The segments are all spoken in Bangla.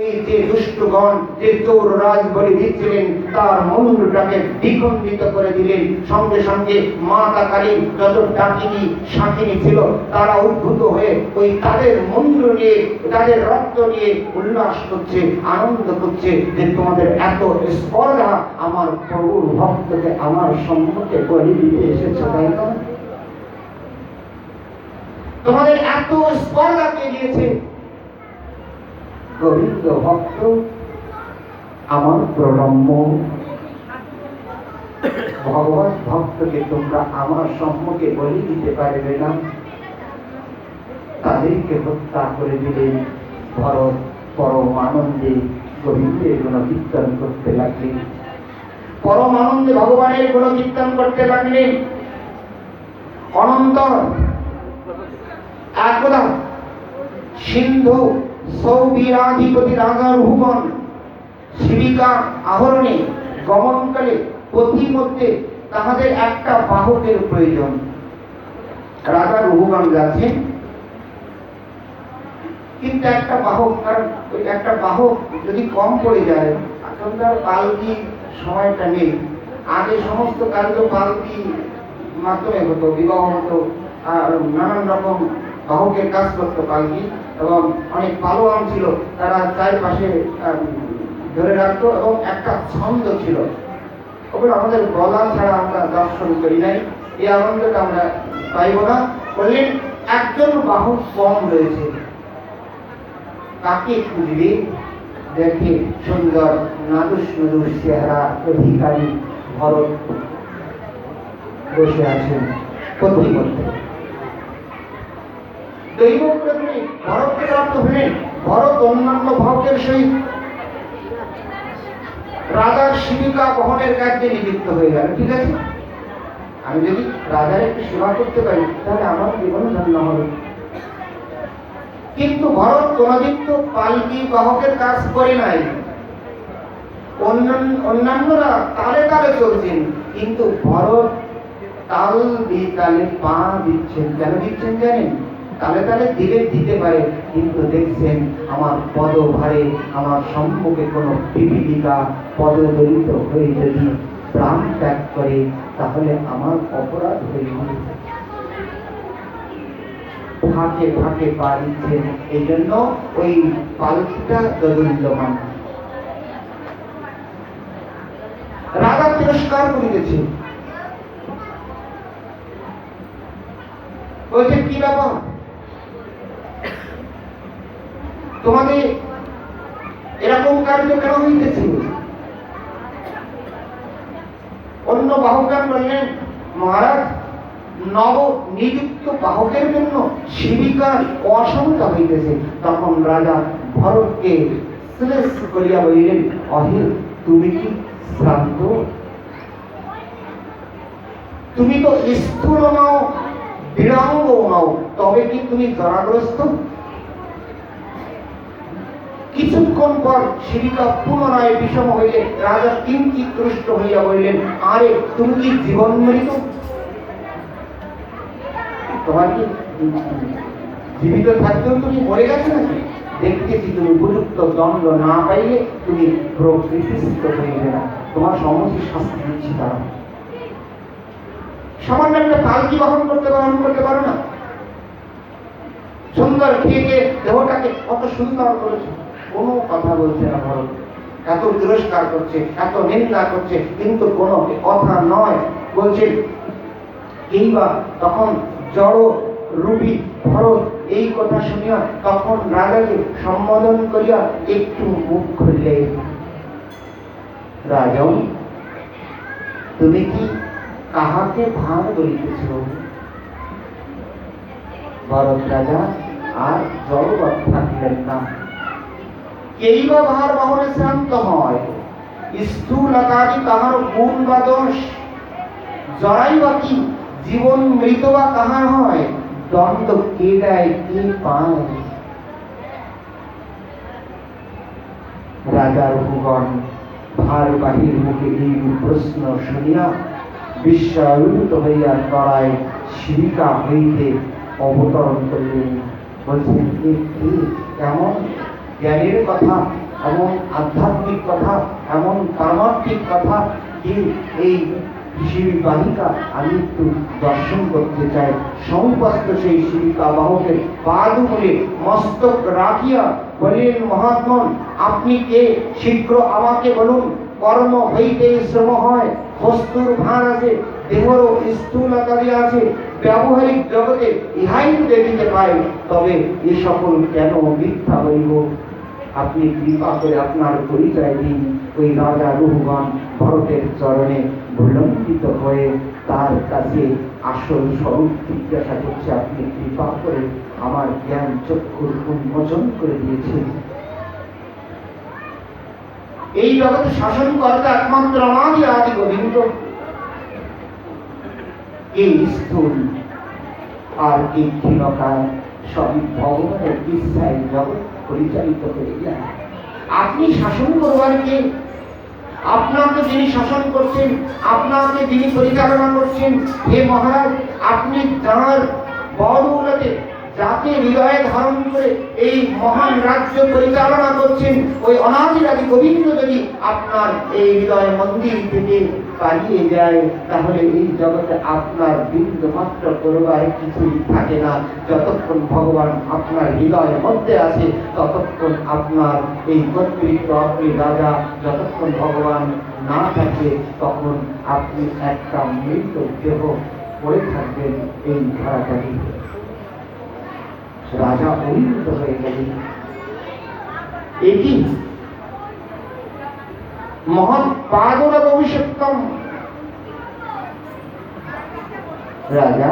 ওই যে দুষ্টগণ যে চোর রাজ বলে দিচ্ছিলেন তার মন্ত্রটাকে দ্বিখণ্ডিত করে দিলেন। সঙ্গে সঙ্গে মাতা কালী যত ডাকিনী শাকিনী ছিল তারা উদ্ভূত হয়ে ওই তাদের মন্ত্র নিয়ে তাদের রক্ত নিয়ে উল্লাস করছে, আনন্দ করছে যে তোমাদের এত স্পর্ধা আমার প্রভুর ভক্তকে আমার সম্মুখে বলি দিতে এসেছে, তাই না? তোমাদের এত স্পর্ধা কে দিয়েছে? গোবিন্দ ভক্ত আমার প্রণম্য ভগবান ভক্তকে তোমরা আমার সম্মুখে বলি দিতে পারবে না। তাদেরকে হত্যা করে দিলেন। ভরত পরম আনন্দে গোবিন্দের গুণকীর্তন করতে লাগলেন, পরম আনন্দে ভগবানের গুণকীর্তন করতে লাগলেন। অনন্তর একদা সিন্ধু সৌবীরাধিপতি রাজা রঘুগণ শিবিকা আহরণে গমনকালে পথিমধ্যে তাহাদের একটা বাহকের প্রয়োজন। রাজা রঘুগণ যাচ্ছেন, কিন্তু একটা বাহক, কারণ ওই একটা বাহক যদি কম পড়ে যায়, এখন তার পালকি সময়টা নেই। আগে সমস্ত কার্য পালকি মাধ্যমে হতো, বিবাহ হতো, আর নানান রকম বাহকের কাজ করতো পালকি, এবং অনেক পালোয়ান ছিল, তারা চারপাশে ধরে রাখতো, এবং একটা ছন্দ ছিল। ওগুলো আমাদের বলা ছাড়া আমরা দর্শন করি নাই, এই আনন্দটা আমরা পাইব না। বললেন একজন বাহক কম রয়েছে, কাকে খুঁজবে? দেখে সুন্দর নাদুস নদুস চেহারা অধিকারী ভরত বসে আছেন পথিমধ্যে। দৈবক্রমে ভরতকে প্রাপ্ত হলেন। ভরত অন্যান্য ভক্তের সহিত রাজার শিবিকা বহনের কাজে নিযুক্ত হয়ে গেল। ঠিক আছে, আমি যদি রাজার একটু সেবা করতে পারি তাহলে আমার জীবন ধন্য হবে। কিন্তু ভরত কোনদিন তো পালকি বাহকের কাজ করে নাই। অন্যান্যরা তালে তালে চলছেন, কিন্তু ভরত তাল দিয়ে তালে পা দিচ্ছেন। কেন দিচ্ছেন জানেন? তালে তালে দিলে দিতে পারে, কিন্তু দেখছেন আমার পদভারে আমার সম্মুখে কোনো পিপীলিকা পদদলিত হয়ে যদি প্রাণ ত্যাগ করে তাহলে আমার অপরাধ হয়ে যাবে। ফাঁকে ফাঁকে পা দিচ্ছেন, এই জন্য ওই পালকিটা দোদুল্যমান। রাজা তিরস্কার করিতেছে, বলছে কি ব্যাপার, তোমাদের এরকম কার্য কেন হইতেছে? অন্য বাহকগণ বললেন, মহারাজ নব নিযুক্ত বাহকের জন্য শিবিকার অসমতা হইতেছে। তখন রাজা ভরতকে শ্লেষ করিয়া বলিলেন, অহির তুমি কি শ্রান্ত? তুমি তো স্থূল নও, বিড়াঙ্গ নও, তবে কি তুমি জরাগ্রস্ত? কিছুক্ষণ পর শিবিকা পুনরায় বিষম হইলে রাজা কিঞ্চিৎ রুষ্ট হইয়া বলিলেন, আরে তুমি কি জীবন মৃত? তোমার কি জীবিত থাকতেও তুমি মরে গেছো নাকি? দেখতেছি তুমি উপযুক্ত দণ্ড না পাইলে তুমি প্রকৃতিস্থ হইবে না, তোমার সমস্ত শাস্তি দিচ্ছি। তারা সামান্য একটা পালকি বহন করতে পারো না? সুন্দর খেয়ে দেহটাকে কত সুন্দর করেছে, কোনো কথা বলছে না ভরত। এত তিরস্কার করছে, এত নিন্দা করছে, কিন্তু কোনো কথা নয়। বলছে কিংবা তখন জড় রূপী ভরত এই কথা শুনিয়া তখন রাজাকে সম্বোধন করিয়া একটু মুখ খুললে, রাজন তুমি কি কাহাকে ভার বলিতেছ? ভরত রাজা আর জড়বাদ থাকলেন না। কেই বা ভার বহনে শ্রান্ত হয়? স্থূলতাদি কাহার গুণ বা দোষ? জড়াই বা কি? জীবন মৃত বা কাহার হয়? দণ্ড কে দেয়, কে পায়? রাজা রঘুগণ ভারবাহীর মুখে এই প্রশ্ন শুনিয়া বিস্ময়ান্বিত হইয়া তরায় শিবিকা হইতে অবতরণ করলেন। বলছেন, কেমন জ্ঞানের কথা, এমন আধ্যাত্মিক কথা, এমন পারমার্থিক কথা যে এই শিবিকাহিকা আমি একটু দর্শন করতে চাই। সমস্ত সেই শিবিকা বাহকের পাদুকুলে মস্তক রাখিয়া বলিলেন, মহাত্মন আপনি কে? শীঘ্র আমাকে বলুন। কর্ম হইতে শ্রম হয়, বস্তুর ভার আছে, দেহর স্থূলতা আছে, ব্যবহারিক জগতে ইহাই দেখিতে পাই, তবে এ সকল কেন মিথ্যা হইব? আপনি কৃপা করে আপনার পরিচয় দিন। ওই রাজা রঘুগণ ভরতের চরণে ভুলম্বিত হয়ে তার কাছে আসল স্বরূপ জিজ্ঞাসা করছে। আপনি কৃপা করে আমার জ্ঞান চক্ষুর উন্মোচন করে দিয়েছেন। এই জগতে শাসন করতে একমাত্র আমারই আদি গোবিন্দ। এই স্থূল আর এই ক্ষীণকায় সবই ভগবানের ইচ্ছায় জগৎ পরিচালিত হয়ে যায়। আপনি শাসন করবার কে? আপনাকে যিনি শাসন করছেন, আপনাকে যিনি পরিচালনা করছেন, হে মহারাজ, আপনি যাঁর বড়ৌলতে যাকে হৃদয়ে ধারণ করে এই মহান রাজ্য পরিচালনা করছেন, ওই অনাদিরাদি গোবিন্দ যদি আপনার এই হৃদয় মন্দির থেকে পালিয়ে যায়, তাহলে এই জগতে আপনার বিন্দু মাত্র করবার কিছুই থাকে না। যতক্ষণ ভগবান আপনার হৃদয়ের মধ্যে আছে, ততক্ষণ আপনার এই কর্তৃত্ব, আপনি রাজা। যতক্ষণ ভগবান না থাকে, তখন আপনি একটা মৃত দেহ পড়ে থাকবেন এই ধারাটাকে। রাজা পরিণত হয়ে গেলেন। এটি মহান পাদরাগ অভিষেক্তম। রাজা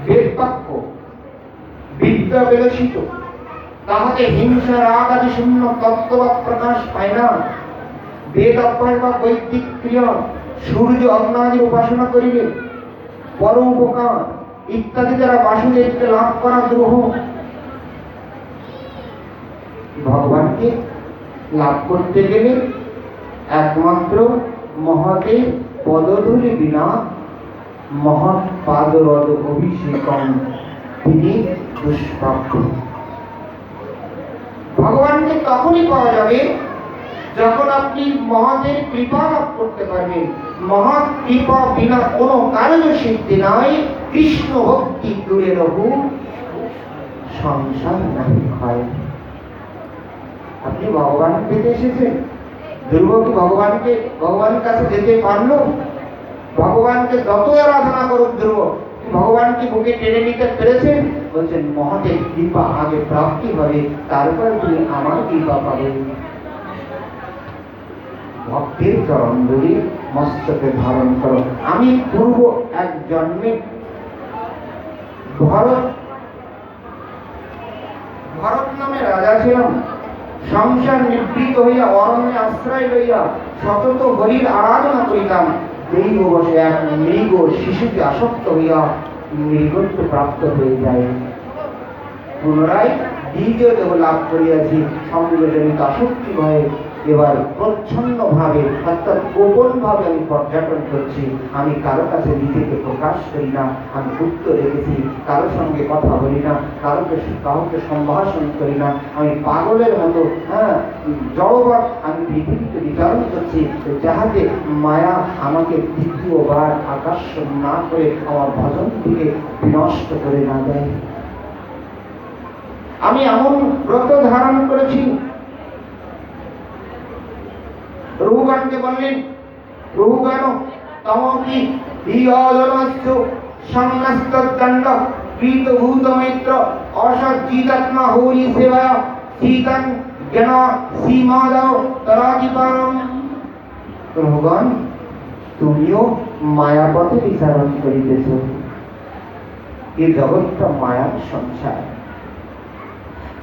বেদবাক্য বিদ্যা বিলসিত, তাহাতে হিংসা রাগ আদি শূন্য তত্ত্ববাদ প্রকাশ পায় না। বেদ অভ্যাস বা বৈদিক ক্রিয়া, সূর্য অগ্নাদির উপাসনা করিলে পরোপকার ইত্যাদি দ্বারা বাসুদেবকে লাভ করা দ্রোহ। ভগবানকে লাভ করতে গেলে একমাত্র মহতের পদধূলি বিনা, মহৎ পাদরদ অভিষেকম, তিনি দুষ্প্রাপ্য। ভগবানকে তখনই পাওয়া যাবে যখন আপনি মহতের কৃপা লাভ করতে পারবেন। মহৎ কৃপা বিনা কোনো কার্য সিদ্ধি নাই। কৃষ্ণ ভক্তি দূরে রহু, সংসার নাহি হয়। আপনি ভগবান পেতে এসেছেন। ধ্রুব কি ভগবানের কাছে যেতে পারলো? ভগবানকে যত আরাধনা করুক ধ্রুব, ভগবানকে বুকে টেনে নিতে পেরেছেন? বলছেন মহতের কৃপা আগে প্রাপ্তি হবে, তারপর তুমি আমার কৃপা পাবে। ভক্তের চরণ ধরে মস্তকে ধারণ করো। আমি পূর্ব এক জন্মে ভরত নামে রাজা ছিলাম। সংসার নিবৃত হইয়া অরণ্যে আশ্রয় লইয়া সতত হরির আরাধনা করিতাম। দৈব বসে এক মৃগ শিশুকে আসক্ত হইয়া মৃগত্ব প্রাপ্ত হয়ে যায়। পুনরায় দ্বিতীয় দেহ লাভ করিয়াছি। সংযোজনিত আসক্তি ভয়ে এবার প্রচ্ছন্ন ভাবে অর্থাৎ গোপন ভাবে আমি পর্যটন করছি। আমি কারো কাছে নিজেকে প্রকাশ করি না। আমি গুপ্ত রেখেছি, কারোর সঙ্গে কথা বলি না, কাউকে সম্ভাষণ করি না। আমি পাগলের মতো জড়বৎ আমি পৃথিবীতে বিচরণ করছি, যাহাতে মায়া আমাকে দ্বিতীয়বার আকর্ষণ না করে আমার ভজন থেকে বিনষ্ট করে না দেয়। আমি এমন ব্রত ধারণ করেছি। রঘুগণকে বললেন, রঘুগণ তমকি বিয়জনস্য সংনস্তদণ্ড কৃতভূত মিত্র অসজ্জিতাত্মা হরি সেবা শীতং জ্ঞান সীমাদাও তরাজিপারম। রঘুগণ, তুমিও মায়াপথে বিচরণ করিতেছ। এই জগৎটা মায়ার সংসার।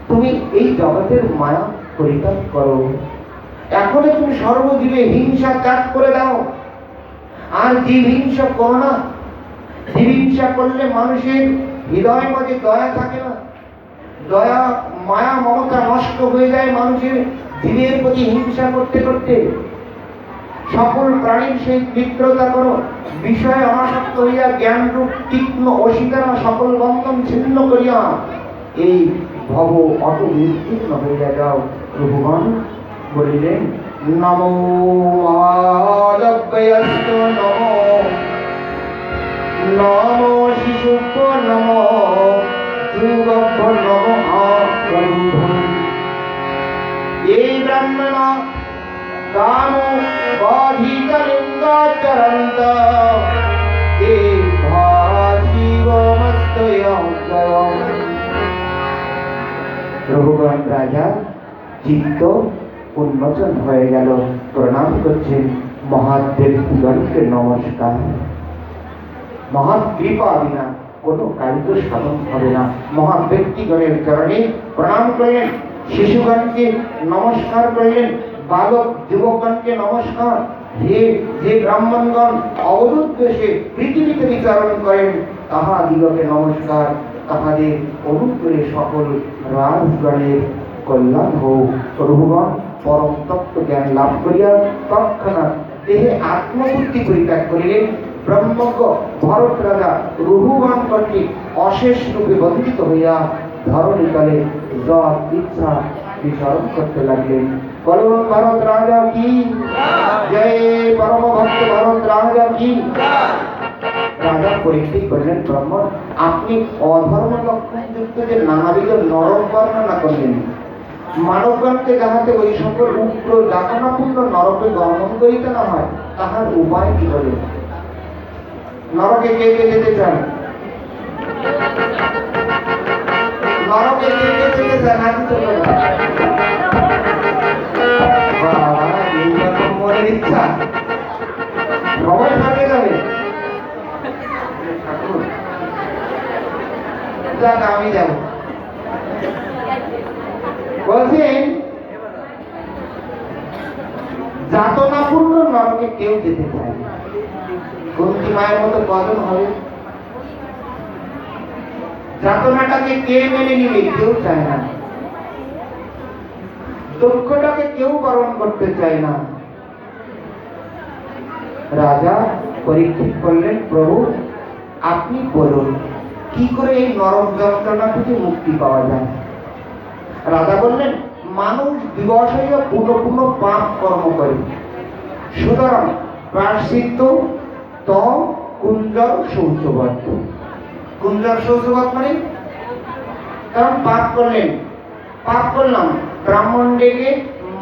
তুমি এই জগতের মায়া পরিত্যাগ করো। এখনো তুমি সর্বজীবে হিংসা ত্যাগ করে দাও। আর জীব হিংসা করো না। জীব হিংসা করলে মানুষের হৃদয়ের মধ্যে দয়া থাকে না। দয়া মায়া মমতা নষ্ট হয়ে যায় মানুষের জীবের প্রতি হিংসা করতে করতে। সকল প্রাণীর সহিত মিত্রতা করো, বিষয় অনাসক্ত হইয়া জ্ঞানরূপ তীক্ষ্ণ অসীতারা সকল বন্ধন ছিন্ন করিয়া এই ভব অত নির্তীর্ণ হইয়া যাও। প্রভুগণ বলিলেন, নমো মহাদব্যয়স্ত নমো, নমো শিশুভ্য নমো, যুগভ্য নমো প্রভু। এই ব্রাহ্মণ কাম বাধিতলিঙ্গাচরন্ত এ ভাশিবমস্তয়ং। প্রভুগণ রাজা চিত্ত উন্মোচন হয়ে গেল, প্রণাম করছেন। মহাদেবগণকে নমস্কার। মহান কৃপা বিনা কোনো কার্য সাধন হবে না। মহান ব্যক্তিগণের চরণে প্রণাম করলেন, শিশুগণকে নমস্কার করলেন, বালক যুবকগণকে নমস্কার। যে ব্রাহ্মণগণ অবরুদ্ধে পৃথিবীতে বিচরণ করেন তাহাদিগকে নমস্কার। তাহাদের অনুগ্রহে সকল রাজগণের কল্যাণ হোক। প্রভুগণ পরম তত্ত্ব জ্ঞান লাভ করিয়া তৎক্ষণাৎ দেহে আত্মবুদ্ধি পরিত্যাগ করিলেন। ব্রহ্মজ্ঞ ভরত রাজা রঘুগণ কর্তৃক অশেষ রূপে বন্দিত হইয়া ধরণীতলে যৎ ইচ্ছা বিচরণ করতে লাগলেন। বলুন ভরত রাজা কি জয়, পরম ভক্ত ভরত রাজা কি। রাজা পরীক্ষিত করলেন, ব্রাহ্মণ আপনি অধর্ম লক্ষণযুক্ত যে নানাবিধ নরক বর্ণনা করলেন, মানবগণকে যাহাতে ওই সকল উগ্র যাতনাপূর্ণ নরকে গমন করিতে না হয়, তাহার উপায় কি বলে? নরকে কে কে যেতে চান? নরকে কে কে যেতে চান? হাত তুলে দাও। বাবা, এইরকম মনের ইচ্ছা সবাই থাকে যাবে। যাক, আমি যাব। বলছেন যাতনাপূর্ণ নরকে কেউ যেতে চায় না। কুন্তী মায়ের মতো কজন হবে? যাতনাটাকে কে মেনে নিবে? কেউ চায় না। দুঃখটাকে কেউ বরণ করতে চায় না। রাজা পরীক্ষিত করলেন, প্রভু আপনি বলুন কি করে এই নরক যন্ত্রণা থেকে মুক্তি পাওয়া যায়? রাজা বললেন, মানুষ দিবস হইয়া পুনঃ পুনঃ পাপ কর্ম করে, সুতরাং প্রায়শ্চিত্ত ত কুঞ্জর শৌচবধ। কুঞ্জর শৌচবধ মানে কারণ পাপ করলেন, পাপ করলাম, ব্রাহ্মণ ডেকে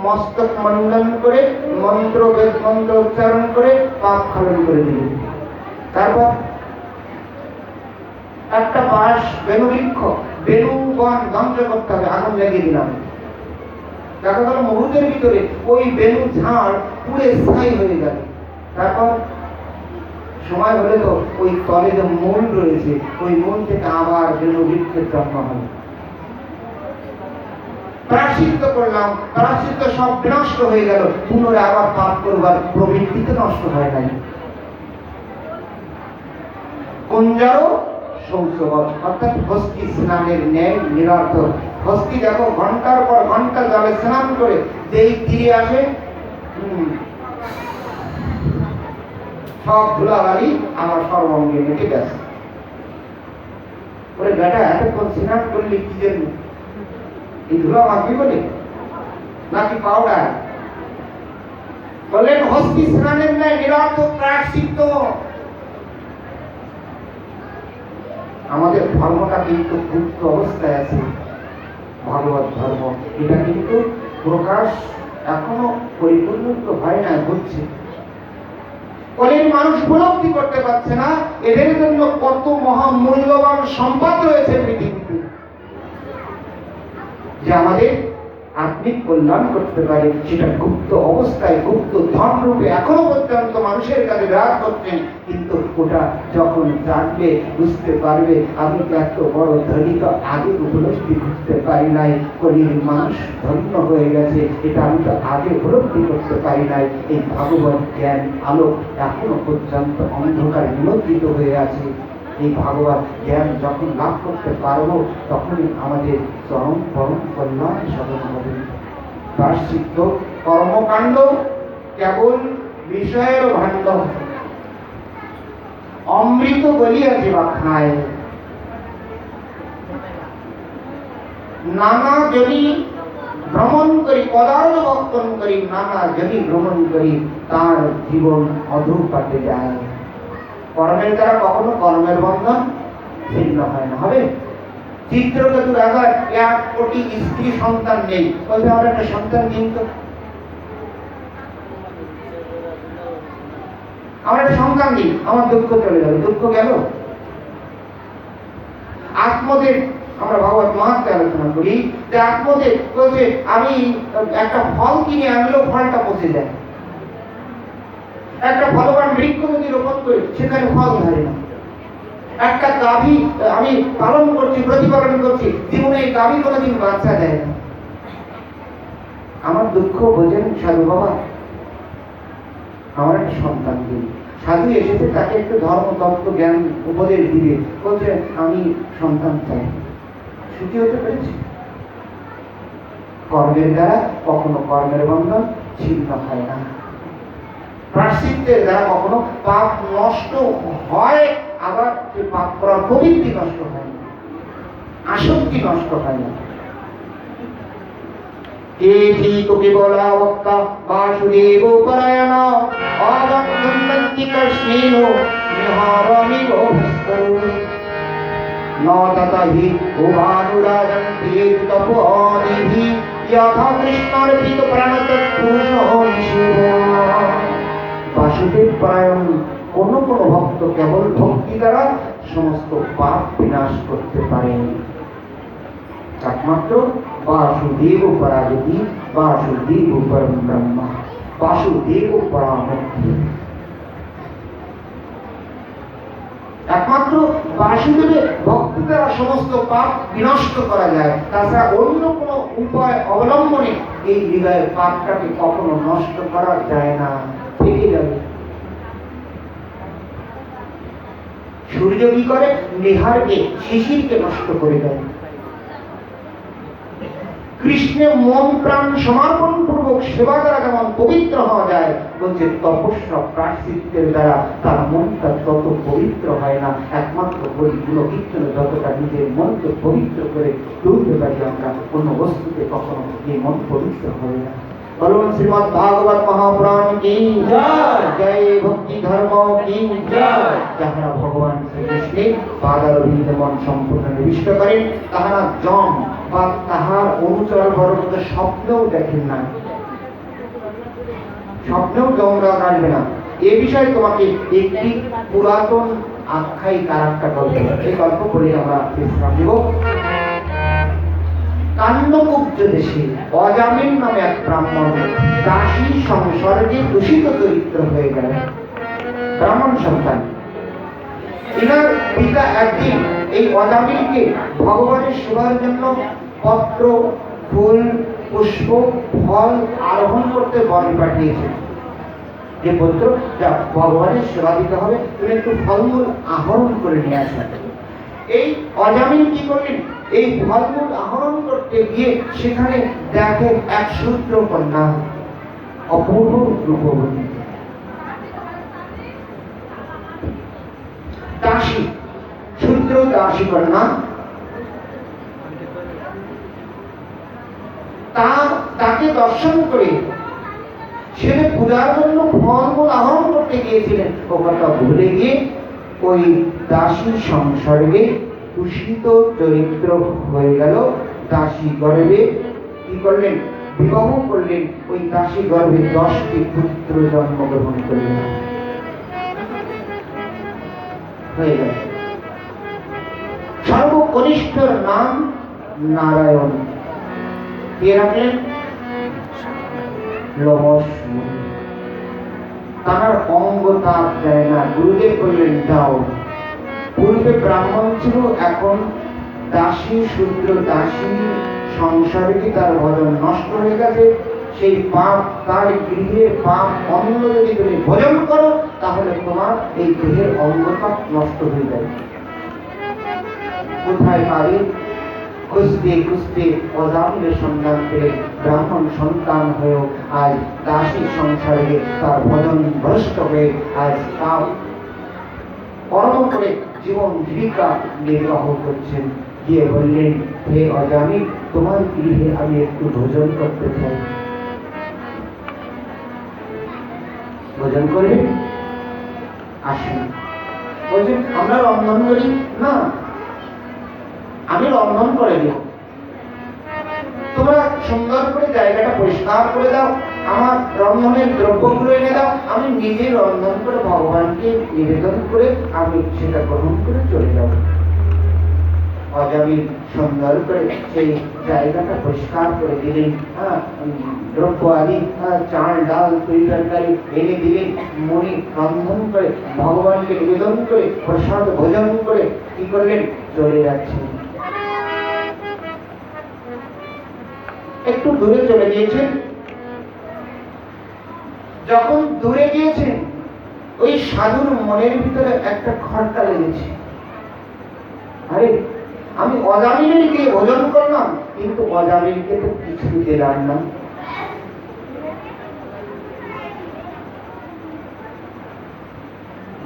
মস্তক মণ্ডন করে মন্ত্র বেদ মন্ত্র উচ্চারণ করে পাপ খনন করে দিলেন। তারপর একটা বাঁশ বেনু বৃক্ষ, বেনু বন ধ্বংস করতে হবে, আগুন লাগিয়ে দিলাম। দেখা গেল মুহূর্তের ভিতরে ওই বেনু ঝাড় পুড়ে ছাই হয়ে গেল। তারপর সময় হলে তো ওই তলে যে মূল রয়েছে, ওই মূল থেকে আবার বেনু বৃক্ষের জন্ম হয়। প্রায়শ্চিত্ত করলাম, প্রায়শ্চিত্ত সব বিনষ্ট হয়ে গেল, পুনরায় আবার পাপ করবার প্রবৃত্তিতে নষ্ট হয় নাই। কুঞ্জর শৌচবধ অর্থাৎ হস্তি স্নানের ন্যায় নিরর্থক। হস্তি দেখো ঘন্টার পর ঘন্টা জলে স্নান করে যেই তীরে আসে, সব ধুলাবালি আমার সর্বাঙ্গে মেটে গেছে। ওরে বেটা, এতক্ষণ স্নান করলি কি জন্য? এই ধুলা মাখবি বলে নাকি পাউডার? বললেন হস্তি স্নানের ন্যায় নিরর্থক প্রায়শ্চিত্ত। আমাদের ধর্মটা কিন্তু গুপ্ত অবস্থায় আছে। ভাগবত ধর্ম এটা কিন্তু প্রকাশ এখনো পরিপূর্ণ হয় না, হচ্ছে। অনেক মানুষ উপলব্ধি করতে পারছে না এদের জন্য কত মহামূল্যবান সম্পদ রয়েছে পৃথিবীতে, যে আমাদের আত্মিক কল্যাণ করতে পারে। সেটা গুপ্ত অবস্থায় গুপ্ত ধন রূপে এখনো পর্যন্ত মানুষের কাছে বিরাজ করছেন, কিন্তু ওটা যখন জানবে, বুঝতে পারবে, আমি তো এত বড় ধনী তো আগে উপলব্ধি করতে পারি নাই, কলির মানুষ ধন্য হয়ে গেছে, এটা আমি তো আগে উপলব্ধি করতে পারি নাই। এই ভাগবত জ্ঞান আলোক এখনো পর্যন্ত অন্ধকার নিমজ্জিত হয়ে আছে। এই ভাগবত জ্ঞান যখন লাভ করতে পারবো, তখনই আমাদের চরম পরম কল্যাণ সাধন হবে। প্রায়শ্চিত্ত কর্মকাণ্ড কেবল বিষয়ের ভাণ্ড অমৃত বলিয়া যে বা খায়, নানা যদি ভ্রমণ করি, পদার্থ বক্ষণ করি, নানা যদি ভ্রমণ করি, তার জীবন অধঃপাতে যায়। কর্মের দ্বারা কখনো কর্মের বন্ধন ছিন্ন হয় না। হবে চিত্রকেতুর আঘাত 1 কোটি স্ত্রী সন্তান নেই, বলছে আমার একটা সন্তান দিন তো, আমার একটা সন্তান দিন, আমার দুঃখ চলে যাবে। দুঃখ গেল। আত্মদেব, আমরা ভাগবত মহাত্মে আলোচনা করি যে আত্মদেব বলছে আমি একটা ফল কিনে আনলেও ফলটা পচে যায়। একটা ফলবান বৃক্ষ যদি রোপণ করি সেখানে ফল ধরে না। একটা গাভী আমি পালন করছি, প্রতিপালন করছি, জীবনে এই গাভী কোনোদিন বাচ্চা দেয় না। আমার দুঃখ বোঝেন সাধু বাবা, আমার একটা সন্তান দিন। সাধু এসেছে, তাকে একটু ধর্মতত্ত্ব জ্ঞান উপদেশ দিবে, বলছে আমি সন্তান চাই। সুখী হতে পেরেছি? কর্মের দ্বারা কখনো কর্মের বন্ধন ছিন্ন হয় না। প্রায়শ্চিত্তের দ্বারা কখনো পাপ নষ্ট হয়, আবার সে পাপ করার প্রবৃত্তি নষ্ট হয় না, আসক্তি নষ্ট হয় না। কেবলাবক্তা বাসুদেব পরায়ণ অবন্ধন্তি কৃষ্ণেন নিহারমিব ভাস্কর ন ততহি উভানুরাজন্তি তপোনিধি যথা কৃষ্ণার্পিত প্রাণতৎপুরুষঃ শিব। বাসুদেব পরায়ণ কোন কোন ভক্ত কেবল ভক্তি দ্বারা সমস্ত পাপ বিনাশ করতে পারেন। একমাত্র বাসুদেব পরাগতি, বাসুদেব পরম ব্রহ্ম, বাসুদেব পরামুক্তি। একমাত্র বাসুদেবের ভক্তি দ্বারা সমস্ত পাপ বিনষ্ট করা যায়। তাছাড়া অন্য কোনো উপায় অবলম্বনে এই হৃদয়ের পাপটাকে কখনো নষ্ট করা যায় না, থেকে যাবে। সূর্য কি করে? নেহারকে, শিশিরকে নষ্ট করে দেয়। কৃষ্ণে মন প্রাণ সমর্পণ পূর্বক সেবা দ্বারা যেমন পবিত্র হওয়া যায়, বলছে তপস্যা প্রায়শ্চিত্তের দ্বারা তার মনটা তত পবিত্র হয় না। একমাত্র বলি গুণকীর্তনে যতটা নিজের মনকে পবিত্র করে তুলতে পারি আমরা, অন্য বস্তুতে কখনো এই মন পবিত্র হয় না। বলুন শ্রীমদ ভাগবত মহাপুরাণ কি জয়, জয় ভক্তি ধর্ম কি জয়। যাহারা ভগবান শ্রীকৃষ্ণের পাদারবিন্দ মন সম্পূর্ণ নিবিষ্ট করেন, তাহারা জম বা তাহার অনুচর বর্গকে স্বপ্নেও দেখেন না, স্বপ্নেও যমরাজ আসবে না। এ বিষয়ে তোমাকে একটি পুরাতন আখ্যায়িকা একটা গল্প, এই গল্প বলে আমরা বিশ্রাম দেব। কান্ডকুব্জ দেশে অজামিন নামে এক ব্রাহ্মণ দাসী সংসর্গে দূষিত চরিত্র হয়ে গেলেন। ব্রাহ্মণ সন্তান, এনার পিতা একদিন এই অজামিনকে ভগবানের সেবার জন্য পত্র, ফুল, পুষ্প, ফল আরোহণ করতে বনে পাঠিয়েছেন। যে পুত্র, যা ভগবানের সেবা দিতে হবে, তুমি একটু ফলমূল আহরণ করে নিয়ে আসবেন। এই অজামিন কি করলেন? এই ফলমূল আহরণ করতে গিয়ে সেখানে দেখে এক শূদ্র কন্যা, অপূর্ব রূপবতী দাসী, শূদ্র দাসী কন্যা। তাকে দর্শন করে সে পূজার জন্য ফলমূল আহরণ করতে গিয়েছিলেন, ও কথা ভুলে গিয়ে ওই দাসী সংসর্গে দূষিত চরিত্র হয়ে গেল। দাসী গর্ভে কি করলেন? বিবাহ করলেন। ওই দাসী গর্ভে 10টি পুত্র জন্মগ্রহণ করলেন, হয়ে গেল। সর্বকনিষ্ঠর নাম নারায়ণ। কে রাখলেন? লবস। তার অঙ্গ তাপ দেয় না, গুরুদেব বললেন যাও। পূর্বে ব্রাহ্মণ ছিল, এখন দাসী, শূদ্র দাসী সংসারে তার ভজন নষ্ট হয়ে গেছে। সেই পাপ, তার গৃহের পাপ অন্ন যদি তুমি ভোজন করো, তাহলে তোমার এই দেহের অঙ্গটা নষ্ট হয়ে যাবে। কোথায় পাবে? খুঁজতে খুঁজতে অজামিলের সন্ধান পেলে ব্রাহ্মণ সন্তান হয়েও আজ দাসী সংসারে তার ভজন ভ্রষ্ট হয়ে আজ পাপ কর্ম করে জীবন জীবিকা নির্বাহ করছেন। গিয়ে বললেন, হে অজামিল, তোমার গৃহে আমি একটু ভোজন করতে চাই, ভোজন করবেন? আসেন। বলছেন, আমরা রন্ধন করি না, আমি রন্ধন করে দেব, তোমরা সুন্দর করে জায়গাটা পরিষ্কার করে দাও, আমার রন্ধনের দ্রব্যগুলো এনে দাও, আমি নিজে রন্ধন করে ভগবানকে নিবেদন করে আমি সেটা গ্রহণ করে চলে যাব। অজামিল সুন্দর করে সেই জায়গাটা পরিষ্কার করে দিলেন, দ্রব্য আদি চাল ডাল তৈরি তরকারি এনে দিলেন, মনি রন্ধন করে ভগবানকে নিবেদন করে প্রসাদ ভোজন করে কি করলেন, চলে যাচ্ছেন। একটু দূরে চলে গিয়েছেন। যখন দূরে গিয়েছেন, ওই সাধুর মনের ভিতরে একটা খটকা লেগেছে, আরে আমি অজামিলের গিয়ে ভোজন করলাম, কিন্তু অজামিলকে তো কিছু দিলাম না।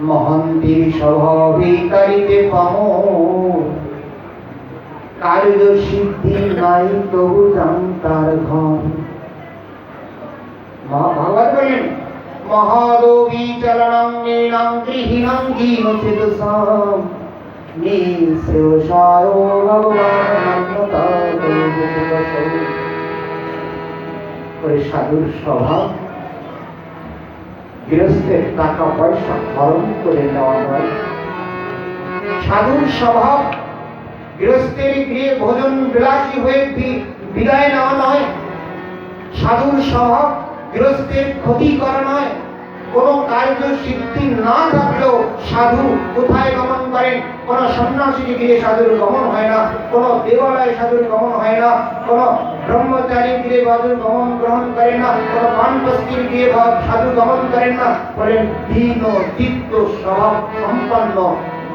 মহান্তির স্বভাবিকারিতে পামো, কার্য সিদ্ধি নাই তবু জানতার ঘর। ভাগবত বলেন, মহাদবী চলনং নীলং গৃহীণং দীনচেতসাম নিঃশেষায় ভগবান। সাধুর স্বভাব গৃহস্থের টাকা পয়সা হরণ করে নেওয়া নয়, সাধুর স্বভাব গৃহস্থের গৃহে ভোজন বিলাসী হয়ে বিদায় নেওয়া নয়, সাধুর স্বভাব গৃহস্থের ক্ষতি করা নয়। কোন কার্য সিদ্ধি না থাকলেও সাধু কোথায় গমন করেন? কোন সন্ন্যাসী গিয়ে সাধুর গমন হয় না, কোন দেবালয়ে সাধুর গমন হয় না, কোন ব্রহ্মচারী গিয়ে সাধুর গমন গ্রহণ করেন না, কোন বানপ্রস্থির গিয়ে সাধু গমন করেন না। বলেন, দীন চিত্ত স্বভাব সম্পন্ন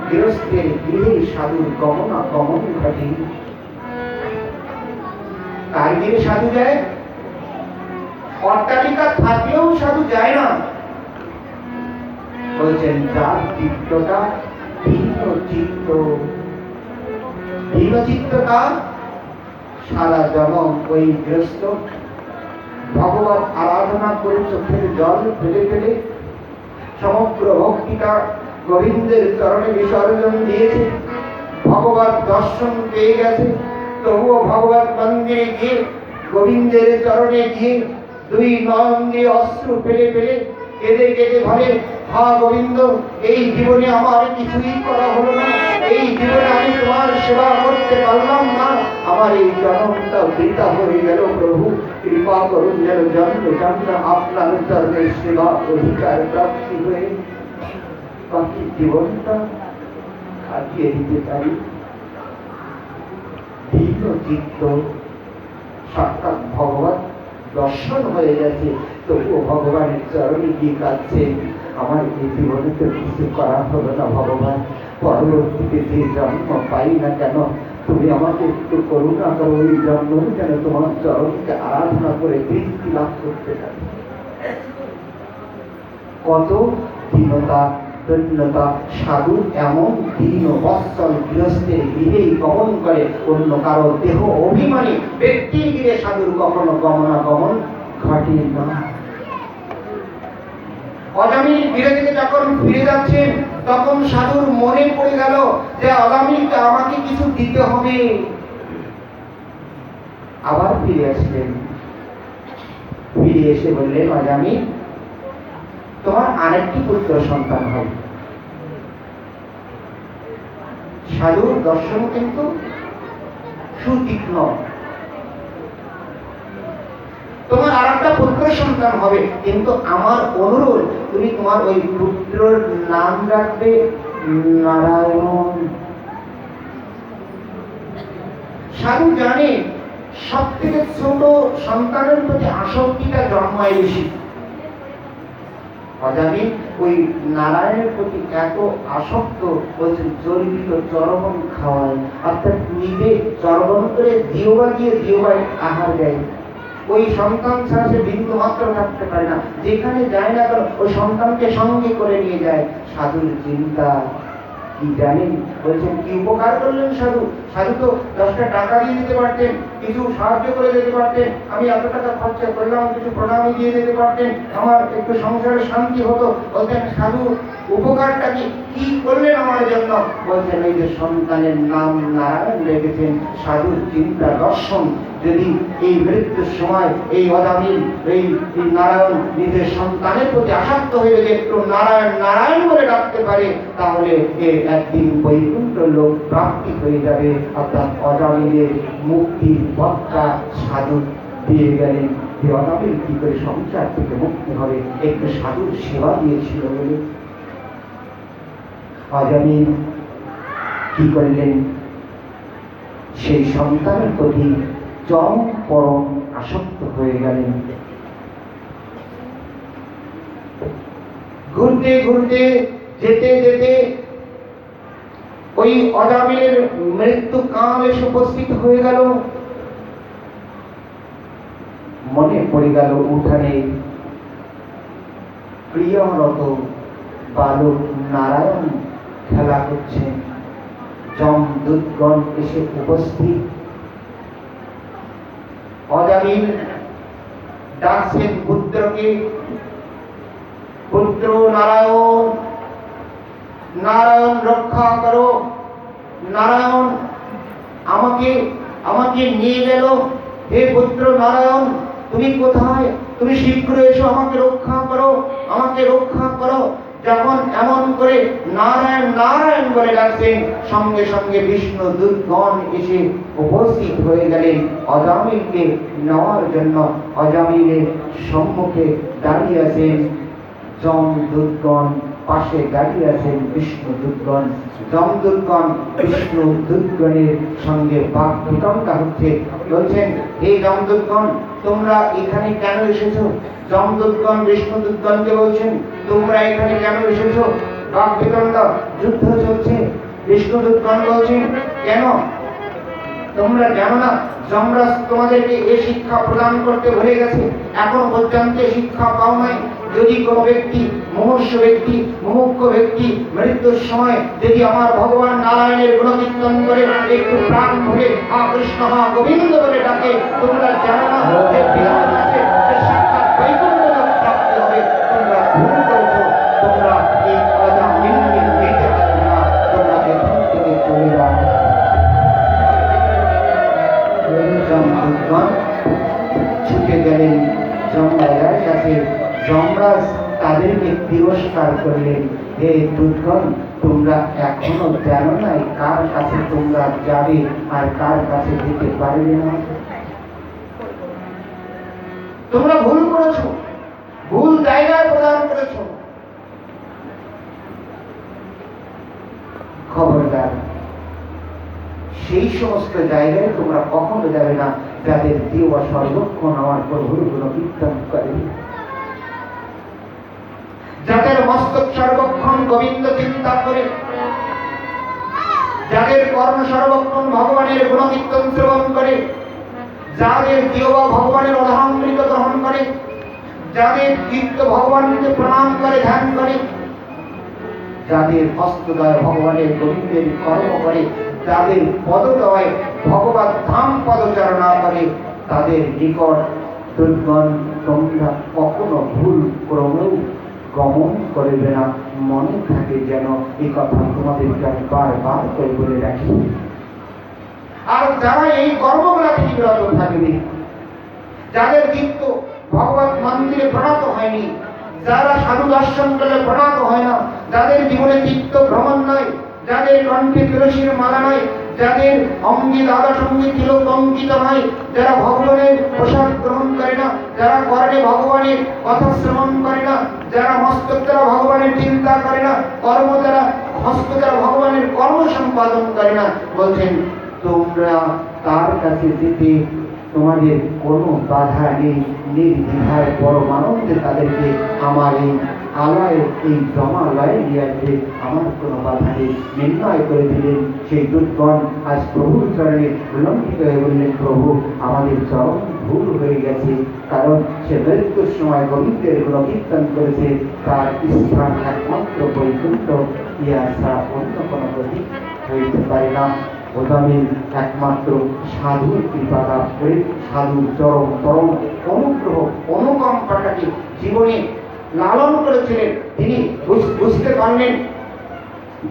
গৃহস্থের গৃহে সাধুর গমন ঘটে। কার গৃহে সাধু যায়? অট্টালিকা থাকলেও সাধু যায় না। বলছেন, যার চিত্তটা দীন চিত্তটা সারা জনম ওই গৃহস্থ ভগবত আরাধনা করে চোখের জল ফেলে ফেলে সমগ্র ভক্তিটা গোবিন্দের চরণে বিসর্জন দিয়েছে, ভগবত দর্শন পেয়ে গেছে, তবুও ভগবত মন্দিরে গিয়ে গোবিন্দের চরণে গিয়ে দুই নয়ন দিয়ে অশ্রু ফেলে ফেলে কেঁদে কেঁদে বলে, হা গোবিন্দ, এই জীবনে আমার কিছুই করা হলো না, এই জীবনে আমি তোমার সেবা করতে পারলাম না, আমার এই জন্মটা বৃথা হয়ে গেল, প্রভু কৃপা করুন যেন জন্ম জন্ম আপনার চরণের সেবা অধিকার প্রাপ্তি হয়ে বাকি জীবনটা কাটিয়ে দিতে পারি। দীন চিত্ত সাক্ষাৎ ভগবান দর্শন হয়ে গেছে, তবুও ভগবানের চরণে গিয়ে কাঁদছেন, আমার এই জীবনে তো কিছু করা হলো না ভগবান, পরবর্তীতে যে জন্ম পাই না কেন তুমি আমাকে একটু করুণা করো, ওই জন্ম যেন তোমার চরণকে আরাধনা করে তৃপ্তি লাভ করতে পারি। কত দীনতা দৈন্যতা! সাধু এমন দীন বৎসল গৃহস্থের গৃহেই গমন করে, অন্য কারো দেহ অভিমানী ব্যক্তির গৃহে সাধুর কখনো গমনাগমন ঘটে না। অজামিল গৃহ থেকে যখন ফিরে যাচ্ছেন, তখন সাধুর মনে পড়ে গেল যে অজামিলকে আমাকে কিছু দিতে হবে। আবার ফিরে আসলেন, ফিরে এসে বললেন, অজামিল, তোমার আরেকটি পুত্র সন্তান হবে। সাধুর দর্শন কিন্তু সুতীক্ষ্ণ। তোমার আরেকটা পুত্র সন্তান হবে, কিন্তু আমার অনুরোধ, তুমি তোমার ওই পুত্রের নাম রাখবে নারায়ণ। সাধু জানে সব থেকে ছোট সন্তানের প্রতি আসক্তিটা জন্মায় বেশি। অজামিল ওই নারায়ণের প্রতি এত আসক্ত, বলছেন চর্বিত চরবন খাওয়ায়, অর্থাৎ নিজে চরবন করে জিহ্বা দিয়ে জিহ্বায় আহার দেয়। ওই সন্তান ছাড়া সে বিন্দু মাত্র থাকতে পারে না, যেখানে যায় না কেন ওই সন্তানকে সঙ্গে করে নিয়ে যায়। সাধুর চিন্তা কি জানেন? বলছেন কি উপকার করলেন সাধু? সাধু তো 10টা টাকা দিয়ে দিতে পারতেন, কিছু সাহায্য করে দিতে পারতেন, আমি এত টাকা খরচা করলাম, কিছু প্রণামী দিয়ে দিতে পারতেন, আমার একটু সংসারে শান্তি হতো। বলতেন সাধু উপকারটা কি করলেন আমার জন্য? বলছেন এই যে সন্তানের নাম নারায়ণ রেখেছেন। সাধুর চিন্তা দর্শন যদি এই মৃত্যুর সময় এই অজামিল এই নারায়ণ নিজের সন্তানের প্রতি আসক্ত হয়ে যদি একটু নারায়ণ নারায়ণ বলে ডাকতে পারে, তাহলে একদিন বৈকুণ্ঠ লোক প্রাপ্তি হয়ে যাবে। অর্থাৎ অজামিলের মুক্তির পথটা সাধু দিয়ে গেলেন। যে অজামিল কি করে সংসার থেকে মুক্তি হবে, একটু সাধুর সেবা দিয়েছিল বলে। অজামিল কি করলেন? সেই সন্তানের প্রতি চরম পরম আসক্ত হয়ে গেলেন। ঘুরতে ঘুরতে যেতে যেতে ওই অজামিলের মৃত্যু কাল এসে উপস্থিত হয়ে গেল। মনে পড়ে গেল উঠানে প্রিয়রত বালক নারায়ণ খেলা করছেন। যমদূতগণ এসে উপস্থিত। অজামিল ডাকছেন পুত্রকে, পুত্র নারায়ণ, নারায়ণ রক্ষা করো, নারায়ণ আমাকে নিয়ে গেল। হে পুত্র নারায়ণ, তুমি কোথায়? তুমি শীঘ্র এসো, আমাকে রক্ষা করো, আমাকে রক্ষা করো। যখন এমন করে নারায়ণ নারায়ণ বলে ডাকছেন, সঙ্গে সঙ্গে বিষ্ণু দূতগণ এসে উপস্থিত হয়ে গেলেন অজামিলকে নেওয়ার জন্য। অজামিলের সম্মুখে দাঁড়িয়ে আছেন যমদূতগণ, পাশে দাঁড়িয়ে আছেন বিষ্ণু দূতগণ। যমদূতগণ বিষ্ণু দূতগণের সঙ্গে বাক বিতণ্ডা হচ্ছে। বলছেন এই যমদূতগণ তোমরা এখানে কেন এসেছো? যমদূতগণ বিষ্ণু দূতগণকে বলছেন তোমরা এখানে কেন এসেছো? বাক বিতণ্ডা, যুদ্ধ চলছে। বিষ্ণু দূতগণ বলছেন কেন? তোমরা জানো না যমরাজ তোমাদেরকে এই শিক্ষা প্রদান করতে ভুলে গেছে, এখনো পর্যন্ত শিক্ষা পাও নাই। যদি কোনো ব্যক্তি মুমূর্ষু ব্যক্তি, মুমুক্ষ ব্যক্তি মৃত্যুর সময় যদি আমার ভগবান নারায়ণের গুণকীর্তন করে একটু প্রাণ ভরে হা কৃষ্ণ হা গোবিন্দ বলে ডাকে, তোমরা জানো না যে বিধান আছে যে সাক্ষাৎ বৈকুণ্ঠ লোক প্রাপ্তি হবে। তোমরা ভুল করেছো, তোমরা এই অজামিলকে নিতে পারবে না, তোমরা এখান থেকে চলে যাও। যমদূতগণ ছুটে গেলেন যমরাজার কাছে। যমরাজ তাদেরকে তিরস্কার করলেন, হে দূতগণ তোমরা এখনো জানো নাই কার কাছে তোমরা যাবে আর কার কাছে যেতে পারবে না। তোমরা ভুল করেছো, ভুল জায়গায় প্রদান করেছো। খবরদার সেই সমস্ত জায়গায় তোমরা কখনো যাবে না যাদের জিহ্বা সর্বক্ষণ আমার প্রভুর গুণকীর্তন করে, যাদের মস্তক সর্বক্ষণ গোবিন্দ চিন্তা করে, যাদের কর্ণ সর্বক্ষণ ভগবানের গুণকীর্তন শ্রবণ করে, যাদের জিহ্বা ভগবানের অধামৃত গ্রহণ করে, যাদের চিত্ত ভগবানকে প্রণাম করে ধ্যান করে, যাদের হস্তদয় ভগবানের গোবিন্দের কর্ম করে, যাদের পদদয় ভগবান ধাম পদচারণা করে, তাদের নিকট দুর্গণ তোমরা কখনো ভুল ক্রমেও গমন করবে না। মনে থাকে যেন এই কথা তোমাদেরকে আমি বারবার করে বলে রাখি। আর যারা এই কর্মগুলা থেকে বিরত থাকবে, যাদের চিত্ত ভগবত মন্দিরে প্রণত হয়নি, যারা সাধু দর্শন করলে প্রণত হয় না, যাদের জীবনে চিত্ত ভ্রমণ নয়, যাদের কণ্ঠে তুলসীর মালা নয়, যাদের অঙ্গে দাদা সঙ্গে তিলক অঙ্কিত নয়, যারা ভগবানের প্রসাদ গ্রহণ করে না, যারা কর্ণে ভগবানের কথা শ্রবণ করে না, যারা মস্তক দ্বারা ভগবানের চিন্তা করে না, কর্ম দ্বারা হস্ত দ্বারা ভগবানের কর্ম সম্পাদন করে না, বলছেন তোমরা তার কাছে যেতে তোমাদের কোনো বাধা নেই, নির্দ্বিধায় পরমানন্দে তাদেরকে আমার এই আলয় এই জমালয়ে গিয়াছে আমার কোনো বাধা নেই নির্ণয় করে দিলেন। সেই দুর্গণ আজ প্রভুর চরণে লঙ্ঘিত হয়ে বললেন, প্রভু আমাদের চরম ভুল হয়ে গেছে, কারণ সে মৃত্যুর সময় গোবিন্দের গুণকীর্তন করেছে, তার স্থান একমাত্র বৈকুণ্ঠ, ইহা ছাড়া অন্য কোনো গতি হইতে পারে না। অজামিল একমাত্র সাধুর কৃপা লাভ করে সাধুর চরম পরম অনুগ্রহ অনুকম্পাটাকে জীবনে লালন করেছিলেন। তিনি বুঝতে পারলেন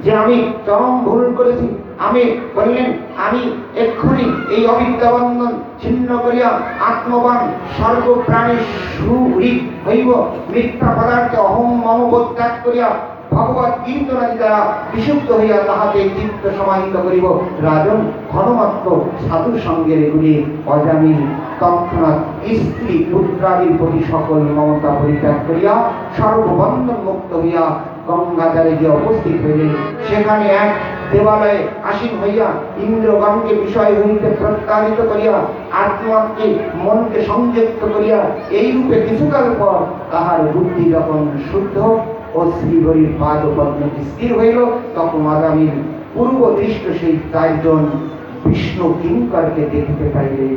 যে আমি চরম ভুল করেছি। আমি বললেন, আমি এক্ষুনি এই অবিদ্যাবন্ধন ছিন্ন করিয়া আত্মবান সর্বপ্রাণী সুহৃদ হইব, মিথ্যা পদার্থে অহং মমবোধ ত্যাগ করিয়া ভগবত কীর্তনাদি দ্বারা বিশুদ্ধ হইয়া তাহাকে চিত্ত সমাহিত করিব। রাজন ঘনমাত্র সাধু সঙ্গের এগুলি অজামিল তৎক্ষণাৎ স্ত্রী পুত্রাদির প্রতি সকল মমতা পরিত্যাগ করিয়া সর্ববন্ধন মুক্ত হইয়া গঙ্গাধারে গিয়ে উপস্থিত হইলেন। সেখানে এক দেবালয়ে আসীন হইয়া ইন্দ্রগণকে বিষয় হইতে প্রত্যাহিত করিয়া আত্মাকে মনকে সংযুক্ত করিয়া এই রূপে কিছুকাল পর তাহার বুদ্ধি যখন শুদ্ধ ও শ্রীহরির পাদ পদ্মে স্থির হইল, তখন আগামীর পূর্ব দৃষ্ট সেই চারজন বিষ্ণু কিঙ্করকে দেখতে পাইলেন।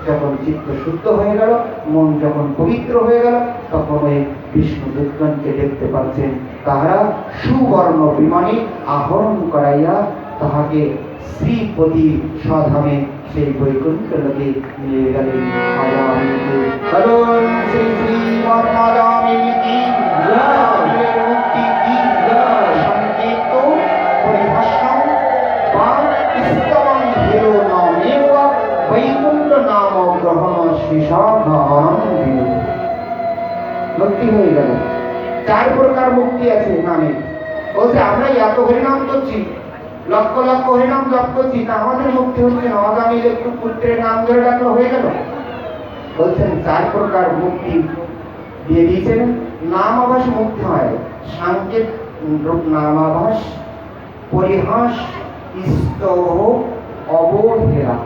যখন চিত্ত শুদ্ধ হয়ে গেল, মন যখন পবিত্র হয়ে গেল, তখন ওই বিষ্ণু দূতগণকে দেখতে পাচ্ছেন। তাহারা সুবর্ণ বিমানে আহরণ করাইয়া তাহাকে শ্রীপতি স্বধামে সেই বৈকুণ্ঠ লোকে নিয়ে গেলেন। শ্রী শ্রী মর্মাদামিনী মুক্তি কি সংকেত পরিভাষণ বা স্তবং হেরো নামেব বৈকুণ্ঠ নাম গ্রহণ শিশাঘানন্দিনী। মুক্তি হয়ে গেল। 4 প্রকার মুক্তি আছে নামে। বলছে আমরা এত হরিনাম করছি, লক্ষ লক্ষ হরিনাম জপ করছি, তা আমাদের মুক্তি হচ্ছে না। আগামী একটু পুত্রের নাম ধরে ডাকলে হয়ে গেল। বলছেন 4 প্রকার মুক্তি দিয়ে দিয়েছেন। নাম আভাস মুক্তি হয়, সাংকেত রূপ নামাভাস, পরিহাস, স্তব, অবহেলা।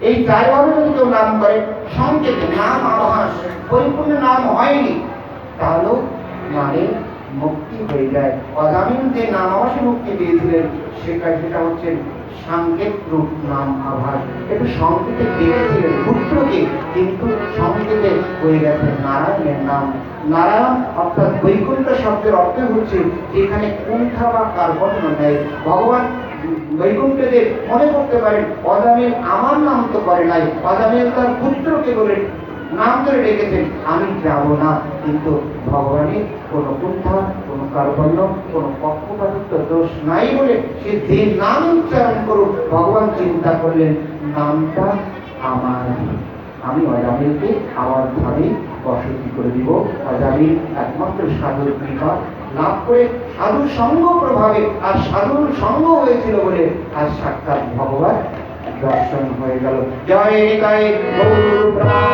এই 4 ভাবে যদি কেউ নাম করে, সংকেত নাম আভাস পরিপূর্ণ নাম হয়নি, তাহলেও মানে মুক্তি হয়ে যায়। অজামিল যে নাম আভাসে মুক্তি পেয়েছিলেন সেটা হচ্ছে সাংকেত রূপ নাম আভাস। একটু সংকেতে পেয়েছিলেন পুত্রকে, কিন্তু সংকেতে হয়ে গেছে নারায়ণের নাম। নারায়ণ অর্থাৎ বৈকুণ্ঠ শব্দের অর্থ হচ্ছে যেখানে কুণ্ঠা বা কার্পণ্য নেই। ভগবান বৈকুণ্ঠদেব মনে করতে পারেন অজামিল আমার নাম তো করে নাই, অজামিল তার পুত্রকে বলে নাম ধরে রেখেছেন, আমি যাব না। কিন্তু ভগবানের কোনো কুণ্ঠা, কোনো কার্পণ্য, কোনো পক্ষপাতিত্ব দোষ নাই বলে সে যে নাম উচ্চারণ করুক, ভগবান চিন্তা করলেন নামটা আমার, আমি অজামিলকে আমার ভাবে বসতি করে দিব। অজামিল একমাত্র সাধুর কৃপা লাভ করে সাধুর সঙ্গ প্রভাবে, আর সাধুর সঙ্গ হয়েছিল বলে আজ সাক্ষাৎ ভগবান দর্শন হয়ে গেল। জয় নিতাই গৌর প্রাণ।